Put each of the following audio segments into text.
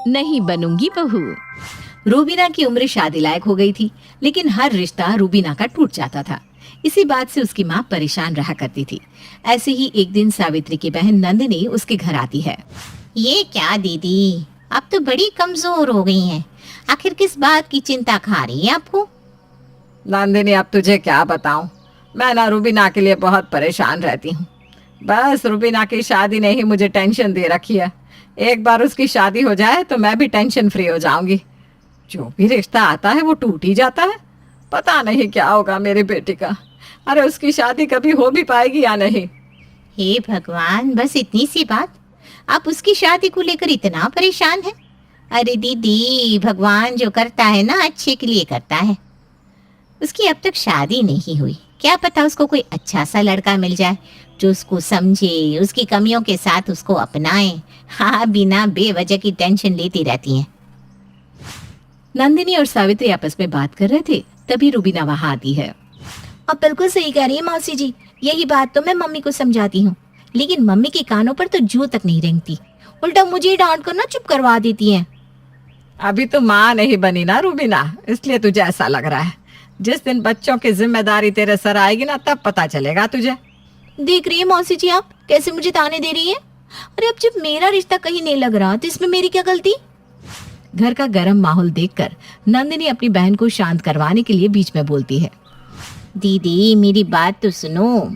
नहीं बनूंगी बहू। रूबीना की उम्र शादी लायक हो गई थी, लेकिन हर रिश्ता रूबीना का टूट जाता था। इसी बात से उसकी माँ परेशान रहा करती थी। ऐसे ही एक दिन सावित्री की बहन नंदिनी उसके घर आती है। ये क्या दीदी, आप तो बड़ी कमजोर हो गई हैं। आखिर किस बात की चिंता खा रही है आपको? नंदिनी, अब तुझे क्या बताऊं, मैं ना रूबीना के लिए बहुत परेशान रहती हूँ। बस रूबीना की शादी ने ही मुझे टेंशन दे रखी है। एक बार उसकी शादी हो जाए तो मैं भी टेंशन फ्री हो जाऊंगी। जो भी रिश्ता आता है वो टूट ही जाता है। पता नहीं क्या होगा मेरी बेटी का। अरे उसकी शादी कभी हो भी पाएगी या नहीं। हे भगवान, बस इतनी सी बात, आप उसकी शादी को लेकर इतना परेशान हैं? अरे दीदी, भगवान जो करता है ना अच्छे के लिए करता है। उसकी अब तक शादी नहीं हुई, क्या पता उसको कोई अच्छा सा लड़का मिल जाए जो उसको समझे, उसकी कमियों के साथ उसको अपनाए। हाँ, बिना बेवजह की टेंशन लेती रहती हैं। नंदिनी और सावित्री आपस में बात कर रहे थे, तभी रूबीना वहां आती है। अब बिल्कुल सही कह रही है मौसी जी, यही बात तो मैं मम्मी को समझाती हूँ, लेकिन मम्मी के कानों पर तो जू तक नहीं रेंगती, उल्टा मुझे डांट कर ना चुप करवा देती हैं। अभी तो माँ नहीं बनी ना रूबीना, इसलिए तुझे ऐसा लग रहा है। जिस दिन बच्चों की जिम्मेदारी तेरे सर आएगी ना, तब पता चलेगा तुझे। देख रही है मौसी जी आप कैसे मुझे ताने दे रही हैं? अरे अब जब मेरा रिश्ता कहीं नहीं लग रहा तो इसमें मेरी क्या गलती? घर का गर्म माहौल देखकर नंदिनी अपनी बहन को शांत करवाने के लिए बीच में बोलती है। दीदी, मेरी बात तो सुनो।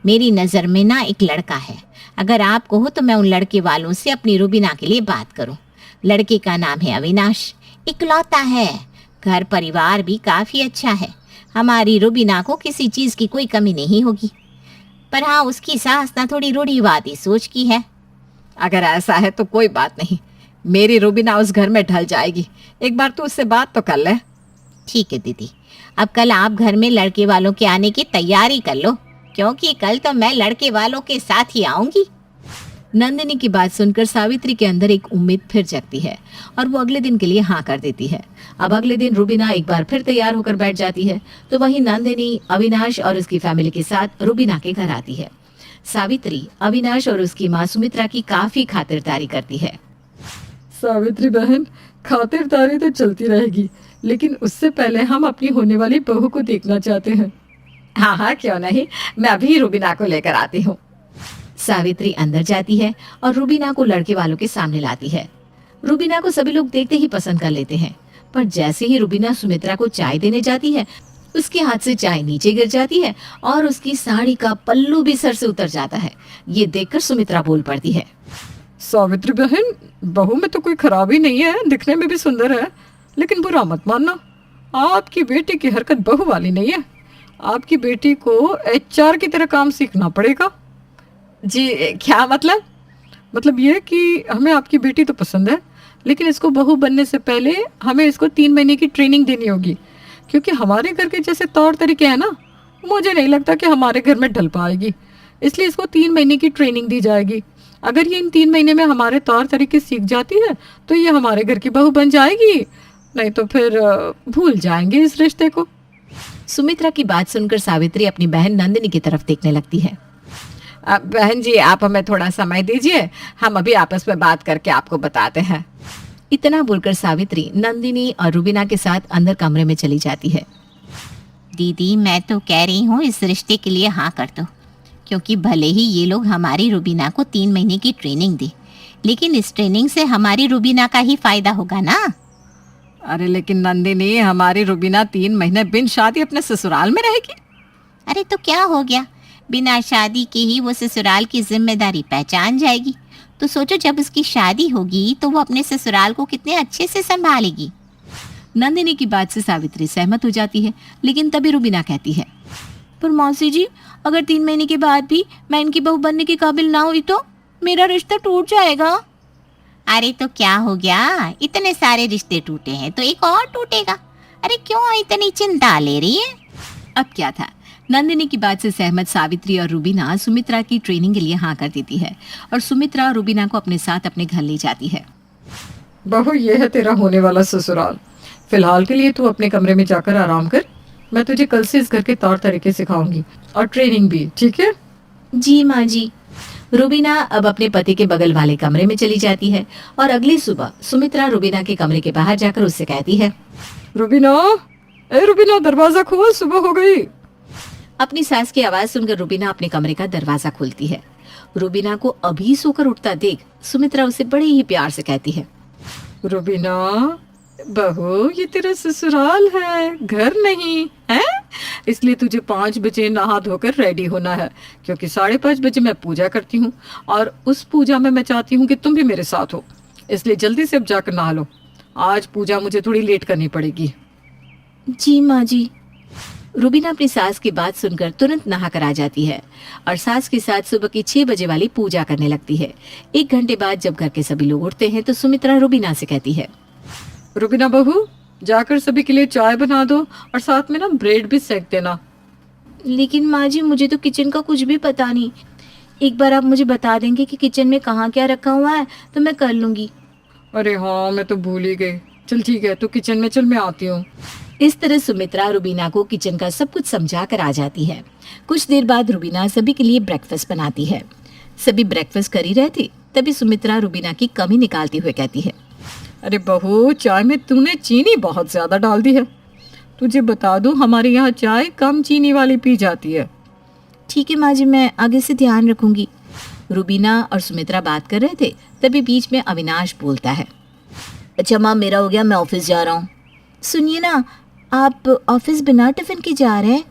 मेरी नजर में ना एक लड़का है। अगर आप कहो तो मैं उन लड़के वालों से अपनी रूबीना के लिए बात करूं। लड़के का नाम है अविनाश, इकलौता है। घर परिवार भी काफी अच्छा है। हमारी रूबीना को किसी चीज की कोई कमी नहीं होगी। पर हाँ, उसकी सास ना थोड़ी रूढ़िवादी सोच की है। अगर ऐसा है तो कोई बात नहीं, मेरी रूबीना उस घर में ढल जाएगी। एक बार तू उससे बात तो कर ले। ठीक है दीदी, अब कल आप घर में लड़के वालों के आने की तैयारी कर लो, क्योंकि कल तो मैं लड़के वालों के साथ ही आऊंगी। नंदिनी की बात सुनकर सावित्री के अंदर एक उम्मीद फिर जगती है और वो अगले दिन के लिए हाँ कर देती है। अब अगले दिन रूबीना एक बार फिर तैयार होकर बैठ जाती है, तो वहीं नंदिनी अविनाश और उसकी फैमिली के साथ रूबीना के घर आती है। सावित्री अविनाश और उसकी माँ सुमित्रा की काफी खातिरदारी करती है। सावित्री बहन, खातिरदारी तो चलती रहेगी, लेकिन उससे पहले हम अपनी होने वाली बहू को देखना चाहते हैं। हाँ हाँ, क्यों नहीं, मैं अभी रूबीना को लेकर आती हूँ। सावित्री अंदर जाती है और रूबीना को लड़के वालों के सामने लाती है। रूबीना को सभी लोग देखते ही पसंद कर लेते हैं, पर जैसे ही रूबीना सुमित्रा को चाय देने जाती है, उसके हाथ से चाय नीचे गिर जाती है और उसकी साड़ी का पल्लू भी सर से उतर जाता है। ये देखकर सुमित्रा बोल पड़ती है। सावित्री बहन, बहू में तो कोई खराबी नहीं है, दिखने में भी सुंदर है, लेकिन बुरा मत मानना, आपकी बेटी की हरकत बहू वाली नहीं है। आपकी बेटी को एचआर की तरह काम सीखना पड़ेगा। जी क्या मतलब? मतलब ये कि हमें आपकी बेटी तो पसंद है, लेकिन इसको बहू बनने से पहले हमें इसको 3 महीने की ट्रेनिंग देनी होगी, क्योंकि हमारे घर के जैसे तौर तरीके हैं ना, मुझे नहीं लगता कि हमारे घर में ढल पाएगी। इसलिए इसको 3 महीने की ट्रेनिंग दी जाएगी। अगर ये इन 3 महीने में हमारे तौर तरीके सीख जाती है तो ये हमारे घर की बहू बन जाएगी, नहीं तो फिर भूल जाएंगे इस रिश्ते को। सुमित्रा की बात सुनकर सावित्री अपनी बहन नंदिनी की तरफ देखने लगती है। बहन जी, आप हमें थोड़ा समय दीजिए, हम अभी आपस में बात करके आपको बताते हैं। इतना बोलकर सावित्री नंदिनी और रूबीना के साथ अंदर कमरे में चली जाती है। दीदी, मैं तो कह रही हूँ इस रिश्ते के लिए हाँ कर दो, क्योंकि भले ही ये लोग हमारी रूबीना को 3 महीने की ट्रेनिंग दे, लेकिन इस ट्रेनिंग से हमारी रूबीना का ही फायदा होगा ना। अरे लेकिन नंदिनी, हमारी रूबीना 3 महीने बिन शादी अपने ससुराल में रहेगी। अरे तो क्या हो गया, बिना शादी के ही वो ससुराल की जिम्मेदारी पहचान जाएगी। तो सोचो, जब उसकी शादी होगी तो वो अपने ससुराल को कितने अच्छे से संभालेगी। नंदिनी की बात से सावित्री सहमत हो जाती है, लेकिन तभी रूबीना कहती है, पर मौसी जी, अगर 3 महीने के बाद भी मैं इनकी बहू बनने के काबिल ना हुई तो मेरा रिश्ता टूट जाएगा। अरे तो क्या हो गया, इतने सारे रिश्ते टूटे हैं तो एक और टूटेगा। अरे क्यों इतनी चिंता ले रही है? अब क्या था, नंदिनी की बात से सहमत सावित्री और रूबीना सुमित्रा की ट्रेनिंग के लिए हाँ कर देती है और सुमित्रा रूबीना को अपने साथ अपने घर ले जाती है। बहू, ये है तेरा होने वाला ससुराल। फिलहाल के लिए तू अपने कमरे में जाकर आराम कर। मैं तुझे कल से इस घर के तौर तरीके सिखाऊंगी और ट्रेनिंग भी, ठीक है? जी माँ जी। रुबीना अब अपने पति के बगल वाले कमरे में चली जाती है और अगली सुबह सुमित्रा रुबीना के कमरे के बाहर जाकर उससे कहती है, रुबीना, ए रुबीना, दरवाजा खोल, सुबह हो गई। अपनी सास की आवाज सुनकर रुबीना अपने कमरे का दरवाजा खोलती है। रुबीना को अभी सोकर उठता देख सुमित्रा उसे बड़े ही प्यार से कहती है, रुबीना बहू, ये तेरा ससुराल है, घर नहीं है, इसलिए तुझे 5 बजे नहा धोकर रेडी होना है, क्योंकि 5:30 बजे मैं पूजा करती हूँ और उस पूजा में मैं चाहती हूँ कि तुम भी मेरे साथ हो, इसलिए जल्दी से अब जाकर नहा लो। आज पूजा मुझे थोड़ी लेट करनी पड़ेगी। जी माँ जी। रुबीना अपनी सास की बात सुनकर तुरंत नहाकर आ जाती है और सास के साथ सुबह की 6 बजे वाली पूजा करने लगती है। 1 घंटे बाद जब घर के सभी लोग उठते हैं तो सुमित्रा रुबीना से कहती है, रुबीना बहू, जाकर सभी के लिए चाय बना दो और साथ में ना ब्रेड भी सेक देना। लेकिन माँ जी, मुझे तो किचन का कुछ भी पता नहीं। एक बार आप मुझे बता देंगे कि किचन में कहाँ क्या रखा हुआ है तो मैं कर लूंगी। अरे हाँ, मैं तो भूल ही गई। चल ठीक है, तू किचन में चल, मैं आती हूँ। इस तरह सुमित्रा रुबीना को किचन का सब कुछ समझा कर आ जाती है। कुछ देर बाद रुबीना सभी के लिए ब्रेकफास्ट बनाती है। सभी ब्रेकफास्ट कर ही रहे थे तभी सुमित्रा रुबीना की कमी निकालते हुए कहती है, अरे बहू, चाय में तूने चीनी बहुत ज्यादा डाल दी है। तुझे बता दूं, हमारे यहाँ चाय कम चीनी वाली पी जाती है। ठीक है माँ जी, मैं आगे से ध्यान रखूंगी। रुबीना और सुमित्रा बात कर रहे थे तभी बीच में अविनाश बोलता है, अच्छा माँ, मेरा हो गया, मैं ऑफिस जा रहा हूँ। सुनिए ना, आप ऑफिस बिना टिफिन के जा रहे हैं?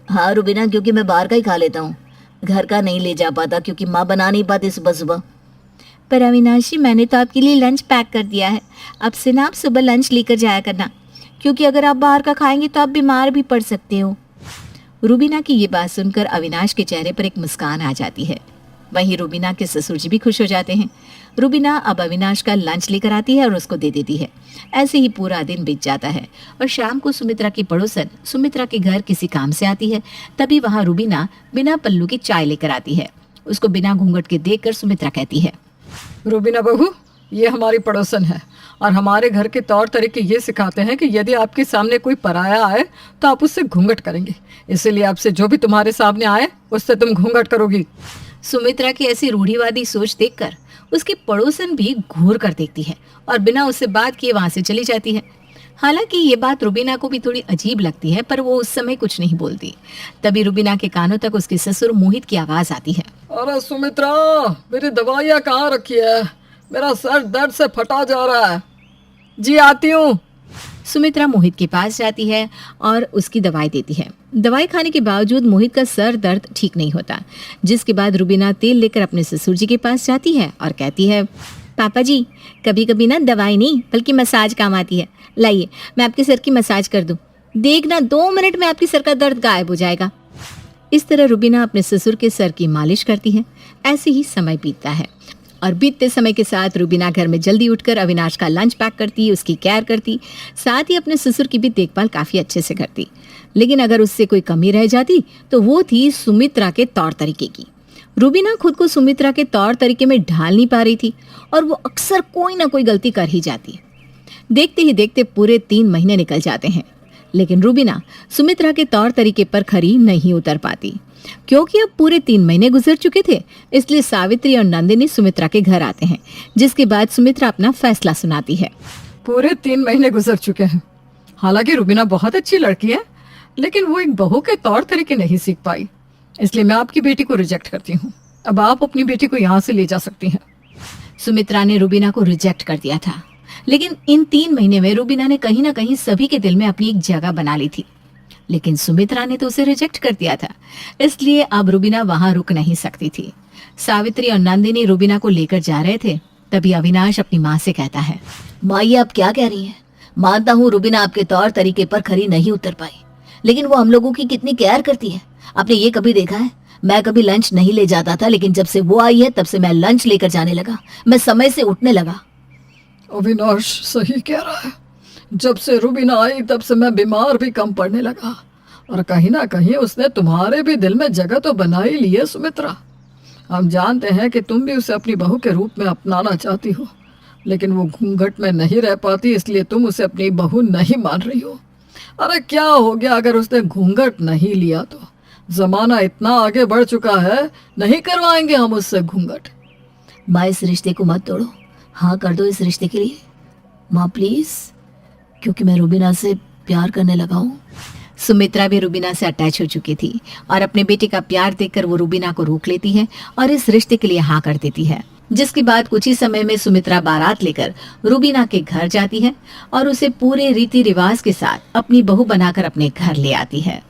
हाँ रुबीना, क्योंकि मैं बाहर का ही खा लेता हूँ, घर का नहीं ले जा पाता क्योंकि माँ बना नहीं पाती सुबह सुबह। पर अविनाश जी, मैंने तो आपके लिए लंच पैक कर दिया है। अब से ना आप सुबह लंच लेकर जाया करना, क्योंकि अगर आप बाहर का खाएंगे तो आप बीमार भी पड़ सकते हो। रुबीना की ये बात सुनकर अविनाश के चेहरे पर एक मुस्कान आ जाती है। वहीं रुबीना के ससुर जी भी खुश हो जाते हैं। रुबीना अब अविनाश का लंच लेकर आती है और उसको दे देती है। ऐसे ही पूरा दिन बीत जाता है और शाम को सुमित्रा की पड़ोसन सुमित्रा के घर किसी काम से आती है। तभी वहां रुबीना बिना पल्लू की चाय लेकर आती है। उसको बिना घूंघट के देखकर सुमित्रा कहती है, रुबीना बहू, ये हमारी पड़ोसन है और हमारे घर के तौर तरीके ये सिखाते हैं कि यदि आपके सामने कोई पराया आए तो आप उससे घूंघट करेंगे, इसीलिए आपसे जो भी तुम्हारे सामने आए उससे तुम घूंघट करोगी। सुमित्रा की ऐसी रूढ़िवादी सोच देखकर उसकी पड़ोसन भी घूर कर देखती है और बिना उससे बात किए वहां से चली जाती है। हालांकि ये बात रुबीना को भी थोड़ी अजीब लगती है, पर वो उस समय कुछ नहीं बोलती। तभी रुबीना के कानों तक उसके ससुर मोहित की आवाज आती है, अरे सुमित्रा, मेरी दवाइयाँ कहाँ रखी है? मेरा सर दर्द से फटा जा रहा है। जी आती हूँ। सुमित्रा मोहित के पास जाती है और उसकी दवाई देती है। दवाई खाने के बावजूद मोहित का सर दर्द ठीक नहीं होता, जिसके बाद रुबीना तेल लेकर अपने ससुर जी के पास जाती है और कहती है, पापा जी, कभी कभी ना दवाई नहीं बल्कि मसाज काम आती है। लाइए, मैं आपके सर की मसाज कर दूं। देखना, 2 मिनट में आपकी सर का दर्द गायब हो जाएगा। इस तरह रुबीना अपने ससुर के सर की मालिश करती है। ऐसे ही समय बीतता है और बीतते समय के साथ रुबीना घर में जल्दी उठकर अविनाश का लंच पैक करती, उसकी केयर करती, साथ ही अपने ससुर की भी देखभाल काफी अच्छे से करती। लेकिन अगर उससे कोई कमी रह जाती तो वो थी सुमित्रा के तौर तरीके की। रुबीना खुद को सुमित्रा के तौर तरीके में ढाल नहीं पा रही थी और वो अक्सर कोई ना कोई गलती कर ही जाती। देखते ही देखते पूरे 3 महीने निकल जाते हैं, लेकिन रुबीना सुमित्रा के तौर तरीके पर खरी नहीं उतर पाती। क्योंकि अब पूरे 3 महीने गुजर चुके थे, इसलिए सावित्री और नंदिनी सुमित्रा के घर आते हैं, जिसके बाद सुमित्रा अपना फैसला सुनाती है। पूरे 3 महीने गुजर चुके हैं। हालांकि रुबीना बहुत अच्छी लड़की है, लेकिन वो एक बहू के तौर तरीके नहीं सीख पाई, इसलिए मैं आपकी बेटी को रिजेक्ट करती हूँ। अब आप अपनी बेटी को यहाँ से ले जा सकती हैं। सुमित्रा ने रुबीना को रिजेक्ट कर दिया था, लेकिन इन 3 महीने में रुबीना ने कहीं ना कहीं सभी के दिल में अपनी एक जगह बना ली थी। लेकिन सुमित्रा ने तो उसे रिजेक्ट कर दिया था, इसलिए अब रुबीना वहां रुक नहीं सकती थी। सावित्री और नंदिनी रुबीना को लेकर जा रहे थे, तभी अविनाश अपनी माँ से कहता है, माँ, ये आप क्या कह रही हैं? मानता हूँ रुबीना आपके तौर तरीके पर खरी नहीं उतर पाई, लेकिन वो हम लोगों की कितनी केयर करती है। आपने ये कभी देखा है? मैं कभी लंच नहीं ले जाता था, लेकिन जब से वो आई है तब से मैं लंच लेकर जाने लगा, मैं समय से उठने लगा। अविनाश सही कह रहा है। जब से रुबीना आई तब से मैं बीमार भी कम पड़ने लगा, और कहीं ना कहीं उसने तुम्हारे भी दिल में जगह तो बना ही ली है सुमित्रा। हम जानते हैं कि तुम भी उसे अपनी बहू के रूप में अपनाना चाहती हो, लेकिन वो घूंघट में नहीं रह पाती, इसलिए तुम उसे अपनी बहू नहीं मान रही हो। अरे क्या हो गया अगर उसने घूंघट नहीं लिया तो? जमाना इतना आगे बढ़ चुका है, नहीं करवाएंगे हम उससे घूंघट। माँ इस रिश्ते को मत तोड़ो, हाँ कर दो इस रिश्ते के लिए माँ प्लीज, क्योंकि मैं रुबीना से प्यार करने लगा हूँ। सुमित्रा भी रुबीना से अटैच हो चुकी थी और अपने बेटे का प्यार देखकर वो रुबीना को रोक लेती है और इस रिश्ते के लिए हाँ कर देती है। जिसके बाद कुछ ही समय में सुमित्रा बारात लेकर रुबीना के घर जाती है और उसे पूरे रीति रिवाज के साथ अपनी बहू बनाकर अपने घर ले आती है।